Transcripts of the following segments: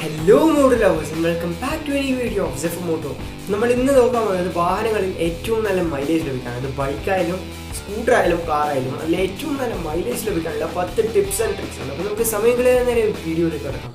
Hello Motolovers and welcome back to any video of Zephyr Moto. നമ്മൾ ഇന്ന് നോക്കാൻ പോകുന്നത് വാഹനങ്ങളിൽ ഏറ്റവും നല്ല മൈലേജ് ലഭിക്കാൻ, അത് ബൈക്കായാലും സ്കൂട്ടർ ആയാലും കാർ ആയാലും അതിൽ ഏറ്റവും നല്ല മൈലേജ് ലഭിക്കാനുള്ള 10 ടിപ്സ് ആൻഡ് ട്രിക്സ് ഉണ്ട്. അപ്പോൾ നമുക്ക് സമയങ്ങളെ നേരെ വീഡിയോയിലേക്ക് കിടക്കാം.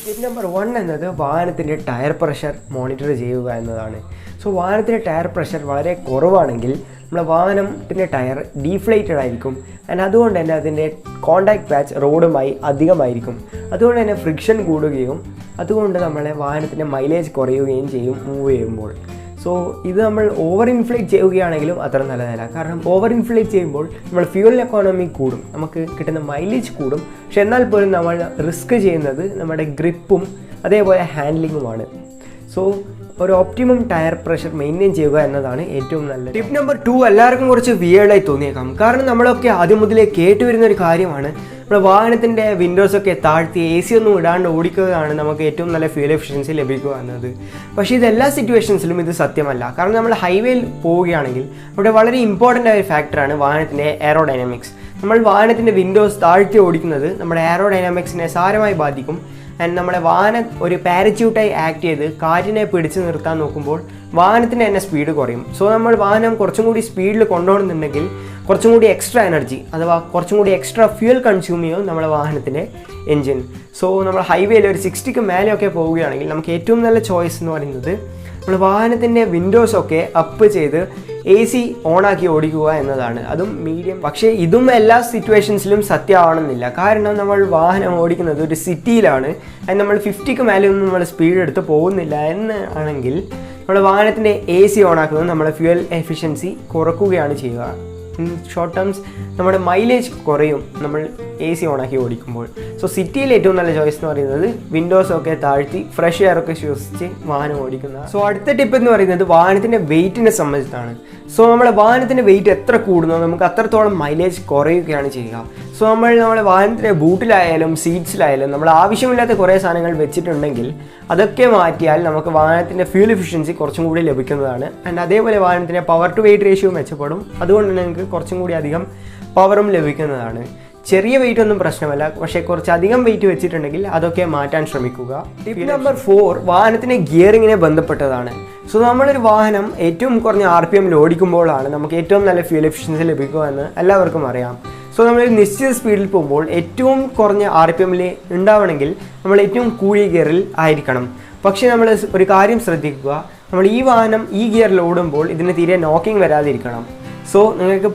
ടിപ്പ് നമ്പർ 1 എന്നത് വാഹനത്തിൻ്റെ ടയർ പ്രഷർ മോണിറ്റർ ചെയ്യുക എന്നതാണ്. സോ വാഹനത്തിൻ്റെ ടയർ പ്രഷർ വളരെ കുറവാണെങ്കിൽ നമ്മുടെ വാഹനത്തിൻ്റെ ടയർ ഡീഫ്ലേറ്റഡ് ആയിരിക്കും. ആൻഡ് അതുകൊണ്ട് തന്നെ അതിൻ്റെ കോണ്ടാക്ട് പാച്ച് റോഡുമായി അധികമായിരിക്കും. അതുകൊണ്ട് തന്നെ ഫ്രിക്ഷൻ കൂടുകയും അതുകൊണ്ട് നമ്മളെ വാഹനത്തിൻ്റെ മൈലേജ് കുറയുകയും ചെയ്യും മൂവ് ചെയ്യുമ്പോൾ. സോ ഇത് നമ്മൾ ഓവർ ഇൻഫ്ലേറ്റ് ചെയ്യുകയാണെങ്കിലും അത്ര നല്ലതല്ല. കാരണം ഓവർ ഇൻഫ്ലേറ്റ് ചെയ്യുമ്പോൾ നമ്മൾ ഫ്യൂവൽ എക്കോണമി കൂടും, നമുക്ക് കിട്ടുന്ന മൈലേജ് കൂടും. പക്ഷെ എന്നാൽ പോലും നമ്മൾ റിസ്ക് ചെയ്യുന്നത് നമ്മുടെ ഗ്രിപ്പും അതേപോലെ ഹാൻഡ്ലിങ്ങുമാണ്. സോ ഒരു ഓപ്റ്റിമം ടയർ പ്രഷർ മെയിൻറ്റെയിൻ ചെയ്യുക എന്നതാണ് ഏറ്റവും നല്ലത്. ടിപ്പ് നമ്പർ 2 എല്ലാവർക്കും കുറച്ച് വിയേർഡായി തോന്നിയേക്കാം. കാരണം നമ്മളൊക്കെ ആദ്യം മുതലേ കേട്ടുവരുന്ന ഒരു കാര്യമാണ്, നമ്മുടെ വാഹനത്തിൻ്റെ വിൻഡോസൊക്കെ താഴ്ത്തി AC ഒന്നും ഇടാണ്ട് ഓടിക്കുകയാണ് നമുക്ക് ഏറ്റവും നല്ല ഫ്യൂൽ എഫിഷ്യൻസി ലഭിക്കുക എന്നത്. പക്ഷേ ഇതെല്ലാ സിറ്റുവേഷൻസിലും ഇത് സത്യമല്ല. കാരണം നമ്മൾ ഹൈവേയിൽ പോവുകയാണെങ്കിൽ അവിടെ വളരെ ഇമ്പോർട്ടൻ്റ് ആയ ഒരു ഫാക്ടറാണ് വാഹനത്തിൻ്റെ എയറോഡൈനാമിക്സ്. നമ്മൾ വാഹനത്തിൻ്റെ വിൻഡോസ് താഴ്ത്തി ഓടിക്കുന്നത് നമ്മുടെ എയറോഡൈനാമിക്സിനെ സാരമായി ബാധിക്കും. ആൻഡ് നമ്മുടെ വാഹനം ഒരു പാരച്യൂട്ടായി ആക്ട് ചെയ്ത് കാറ്റിനെ പിടിച്ചു നിർത്താൻ നോക്കുമ്പോൾ വാഹനത്തിന് തന്നെ സ്പീഡ് കുറയും. സോ നമ്മൾ വാഹനം കുറച്ചും കൂടി സ്പീഡിൽ കൊണ്ടുപോകുന്നുണ്ടെങ്കിൽ കുറച്ചും കൂടി എക്സ്ട്രാ എനർജി അഥവാ കുറച്ചും കൂടി എക്സ്ട്രാ ഫ്യൂൽ കൺസ്യൂം ചെയ്യും നമ്മുടെ വാഹനത്തിൻ്റെ എൻജിൻ. സോ നമ്മൾ ഹൈവേയിൽ ഒരു 60ക്ക് മേലെയൊക്കെ പോവുകയാണെങ്കിൽ നമുക്ക് ഏറ്റവും നല്ല ചോയ്സ് എന്ന് പറയുന്നത് നമ്മൾ വാഹനത്തിൻ്റെ വിൻഡോസൊക്കെ അപ്പ് ചെയ്ത് AC ഓണാക്കി ഓടിക്കുക എന്നതാണ്. അതും മീഡിയം. പക്ഷേ ഇതും എല്ലാ സിറ്റുവേഷൻസിലും സത്യമാവണമെന്നില്ല. കാരണം നമ്മൾ വാഹനം ഓടിക്കുന്നത് ഒരു സിറ്റിയിലാണ്, അത് നമ്മൾ 50ക്ക് മേലെ ഒന്നും നമ്മൾ സ്പീഡ് എടുത്ത് പോകുന്നില്ല എന്നാണെങ്കിൽ നമ്മുടെ വാഹനത്തിൻ്റെ AC ഓണാക്കുന്നത് നമ്മുടെ ഫ്യൂവൽ എഫിഷ്യൻസി കുറക്കുകയാണ് ചെയ്യുക. ഇൻ ഷോർട്ട് ടേംസ് നമ്മുടെ മൈലേജ് കുറയും നമ്മൾ AC ഓണാക്കി ഓടിക്കുമ്പോൾ. സോ സിറ്റിയിൽ ഏറ്റവും നല്ല ചോയ്സ് എന്ന് പറയുന്നത് വിൻഡോസൊക്കെ താഴ്ത്തി ഫ്രഷ് എയറൊക്കെ ശ്വസിച്ച് വാഹനം ഓടിക്കുന്ന. സോ അടുത്ത ടിപ്പ് എന്ന് പറയുന്നത് വാഹനത്തിൻ്റെ വെയിറ്റിനെ സംബന്ധിച്ചാണ്. സോ നമ്മുടെ വാഹനത്തിൻ്റെ വെയിറ്റ് എത്ര കൂടുന്നോ നമുക്ക് അത്രത്തോളം മൈലേജ് കുറയുകയാണ് ചെയ്യുക. സോ നമ്മുടെ വാഹനത്തിൻ്റെ ബൂട്ടിലായാലും സീറ്റ്സിലായാലും നമ്മൾ ആവശ്യമില്ലാത്ത കുറേ സാധനങ്ങൾ വെച്ചിട്ടുണ്ടെങ്കിൽ അതൊക്കെ മാറ്റിയാൽ നമുക്ക് വാഹനത്തിൻ്റെ ഫ്യൂൽ എഫിഷ്യൻസി കുറച്ചും കൂടി ലഭിക്കുന്നതാണ്. ആൻഡ് അതേപോലെ വാഹനത്തിൻ്റെ പവർ ടു വെയിറ്റ് റേഷ്യോ മെച്ചപ്പെടും. അതുകൊണ്ട് തന്നെ നിങ്ങൾക്ക് കുറച്ചും കൂടി അധികം പവറും ലഭിക്കുന്നതാണ്. ചെറിയ വെയിറ്റ് ഒന്നും പ്രശ്നമല്ല, പക്ഷേ കുറച്ചധികം വെയിറ്റ് വെച്ചിട്ടുണ്ടെങ്കിൽ അതൊക്കെ മാറ്റാൻ ശ്രമിക്കുക. ടിപ്പ് നമ്പർ 4 വാഹനത്തിൻ്റെ ഗിയറിങ്ങിനെ ബന്ധപ്പെട്ടതാണ്. സോ നമ്മളൊരു വാഹനം ഏറ്റവും കുറഞ്ഞ RPM ഓടിക്കുമ്പോഴാണ് നമുക്ക് ഏറ്റവും നല്ല ഫ്യൂൽ എഫിഷ്യൻസി ലഭിക്കുക എന്ന് എല്ലാവർക്കും അറിയാം. സോ നമ്മളൊരു നിശ്ചിത സ്പീഡിൽ പോകുമ്പോൾ ഏറ്റവും കുറഞ്ഞ RPM ഉണ്ടാവണമെങ്കിൽ നമ്മൾ ഏറ്റവും കൂടിയ ഗിയറിൽ ആയിരിക്കണം. പക്ഷേ നമ്മൾ ഒരു കാര്യം ശ്രദ്ധിക്കുക, നമ്മൾ ഈ വാഹനം ഈ ഗിയറിൽ ഓടുമ്പോൾ ഇതിന് തീരെ നോക്കിംഗ് വരാതിരിക്കണം. സോ നിങ്ങൾക്ക്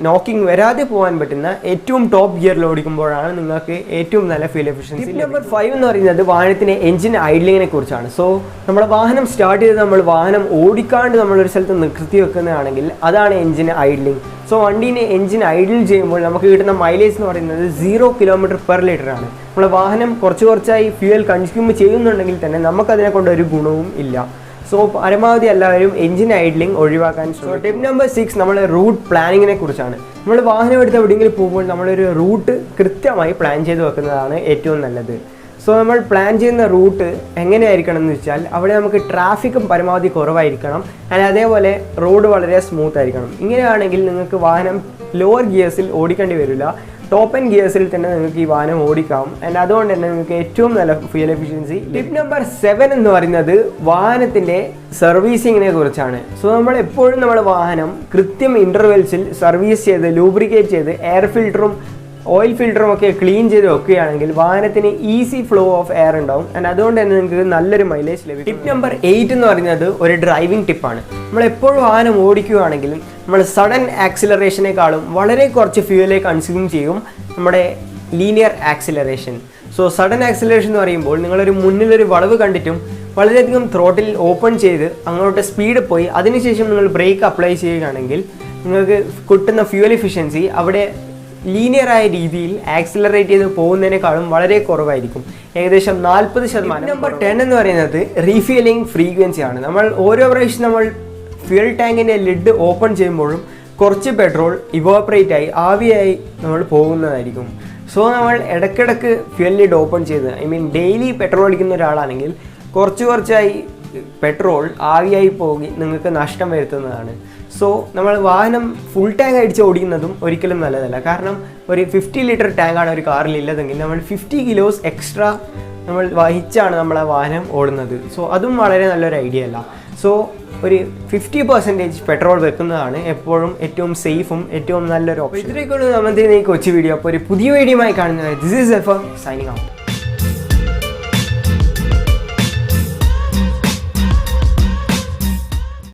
നോക്കിംഗ് വരാതെ പോകാൻ പറ്റുന്ന ഏറ്റവും ടോപ്പ് ഗിയറിൽ ഓടിക്കുമ്പോഴാണ് നിങ്ങൾക്ക് ഏറ്റവും നല്ല ഫ്യൂൽ എഫിഷ്യൻസി. ടിപ്പ് നമ്പർ 5 എന്ന് പറയുന്നത് വാഹനത്തിൻ്റെ എഞ്ചിൻ ഐഡ്ലിങ്ങിനെ കുറിച്ചാണ്. സോ നമ്മുടെ വാഹനം സ്റ്റാർട്ട് ചെയ്ത് നമ്മൾ വാഹനം ഓടിക്കാണ്ട് നമ്മളൊരു സ്ഥലത്ത് നിർത്തി വെക്കുന്നതാണെങ്കിൽ അതാണ് എഞ്ചിൻ ഐഡ്ലിങ്. സോ വണ്ടീനെ എഞ്ചിൻ ഐഡിൽ ചെയ്യുമ്പോൾ നമുക്ക് കിട്ടുന്ന മൈലേജ് എന്ന് പറയുന്നത് 0 km/L ആണ്. നമ്മുടെ വാഹനം കുറച്ചായി ഫ്യൂൽ കൺസ്യൂം ചെയ്യുന്നുണ്ടെങ്കിൽ തന്നെ നമുക്കതിനെ കൊണ്ട് ഒരു ഗുണവും ഇല്ല. സോ പരമാവധി എല്ലാവരും എഞ്ചിൻ ഐഡ്ലിംഗ് ഒഴിവാക്കാൻ ശ്രമിക്കും. ടിപ്പ് നമ്പർ 6 നമ്മൾ റൂട്ട് പ്ലാനിങ്ങിനെ കുറിച്ചാണ്. നമ്മൾ വാഹനം എടുത്ത് എവിടെയെങ്കിലും പോകുമ്പോൾ നമ്മളൊരു റൂട്ട് കൃത്യമായി പ്ലാൻ ചെയ്ത് വെക്കുന്നതാണ് ഏറ്റവും നല്ലത്. സോ നമ്മൾ പ്ലാൻ ചെയ്യുന്ന റൂട്ട് എങ്ങനെയായിരിക്കണം എന്ന് വെച്ചാൽ അവിടെ നമുക്ക് ട്രാഫിക്കും പരമാവധി കുറവായിരിക്കണം. ആൻഡ് അതേപോലെ റോഡ് വളരെ സ്മൂത്ത് ആയിരിക്കണം. ഇങ്ങനെയാണെങ്കിൽ നിങ്ങൾക്ക് വാഹനം ലോവർ ഗിയേഴ്സിൽ ഓടിക്കേണ്ടി വരില്ല, ടോപ്പ് ആൻഡ് ഗിയേഴ്സിൽ തന്നെ നിങ്ങൾക്ക് ഈ വാഹനം ഓടിക്കാം. ആൻഡ് അതുകൊണ്ട് തന്നെ നിങ്ങൾക്ക് ഏറ്റവും നല്ല ഫ്യൂൽ എഫിഷ്യൻസി. ടിപ്പ് നമ്പർ 7 എന്ന് പറയുന്നത് വാഹനത്തിൻ്റെ സർവീസിങ്ങിനെ കുറിച്ചാണ്. സോ നമ്മൾ എപ്പോഴും നമ്മുടെ വാഹനം കൃത്യം ഇൻ്റർവെൽസിൽ സർവീസ് ചെയ്ത് ലൂബ്രിക്കേറ്റ് ചെയ്ത് എയർ ഫിൽറ്ററും ഓയിൽ ഫിൽറ്ററും ഒക്കെ ക്ലീൻ ചെയ്ത് വെക്കുകയാണെങ്കിൽ വാഹനത്തിന് ഈസി ഫ്ലോ ഓഫ് എയർ ഉണ്ടാവും. ആൻഡ് അതുകൊണ്ട് തന്നെ നിങ്ങൾക്ക് നല്ലൊരു മൈലേജ് ലഭിക്കും. ടിപ്പ് നമ്പർ 8 എന്ന് പറയുന്നത് ഒരു ഡ്രൈവിംഗ് ടിപ്പാണ്. നമ്മൾ എപ്പോഴും വാഹനം ഓടിക്കുകയാണെങ്കിൽ നമ്മൾ സഡൻ ആക്സിലറേഷനേക്കാളും വളരെ കുറച്ച് ഫ്യൂവലെ കൺസ്യൂം ചെയ്യും നമ്മുടെ linear acceleration. So sudden acceleration എന്ന് പറയുമ്പോൾ നിങ്ങളൊരു മുന്നിലൊരു വളവ് കണ്ടിട്ടും വളരെയധികം ത്രോട്ടിൽ ഓപ്പൺ ചെയ്ത് അങ്ങോട്ട് സ്പീഡ് പോയി അതിനുശേഷം നിങ്ങൾ ബ്രേക്ക് അപ്ലൈ ചെയ്യുകയാണെങ്കിൽ നിങ്ങൾക്ക് കിട്ടുന്ന ഫ്യൂവൽ എഫിഷ്യൻസി അവിടെ ലീനിയറായ രീതിയിൽ ആക്സിലറേറ്റ് ചെയ്ത് പോകുന്നതിനേക്കാളും വളരെ കുറവായിരിക്കും, ഏകദേശം 40%. നമ്പർ 10 എന്ന് പറയുന്നത് റീഫില്ലിംഗ് ഫ്രീക്വൻസിയാണ്. നമ്മൾ ഓരോ പ്രാവശ്യം നമ്മൾ ഫ്യൂൽ ടാങ്കിൻ്റെ ലിഡ് ഓപ്പൺ ചെയ്യുമ്പോഴും കുറച്ച് പെട്രോൾ ഇവോപ്പറേറ്റ് ആയി ആവിയായി നമ്മൾ പോകുന്നതായിരിക്കും. സോ നമ്മൾ ഇടയ്ക്കിടയ്ക്ക് ഫ്യൂൽ ലിഡ് ഓപ്പൺ ചെയ്ത് ഡെയിലി പെട്രോൾ അടിക്കുന്ന ഒരാളാണെങ്കിൽ കുറച്ചായി പെട്രോൾ ആവിയായി പോയി നിങ്ങൾക്ക് നഷ്ടം വരുത്തുന്നതാണ്. സോ നമ്മൾ വാഹനം ഫുൾ ടാങ്ക് അടിച്ച് ഓടിക്കുന്നതും ഒരിക്കലും നല്ലതല്ല. കാരണം ഒരു 50 ലിറ്റർ ടാങ്കാണ് ഒരു കാറിൽ ഇല്ലതെങ്കിൽ നമ്മൾ 50 കിലോസ് എക്സ്ട്രാ നമ്മൾ വഹിച്ചാണ് നമ്മളെ വാഹനം ഓടുന്നത്. സോ അതും വളരെ നല്ലൊരു ഐഡിയ അല്ല. സോ ഒരു 50% പെട്രോൾ വെക്കുന്നതാണ് എപ്പോഴും ഏറ്റവും സേഫും ഏറ്റവും നല്ലൊരു ഓപ്ഷൻ. ഇതിലേക്കുള്ള നമ്മുടെ കൊച്ചു വീഡിയോ. അപ്പോൾ ഒരു പുതിയ വീഡിയോയുമായി കാണുന്നത് this is Zephyr signing out.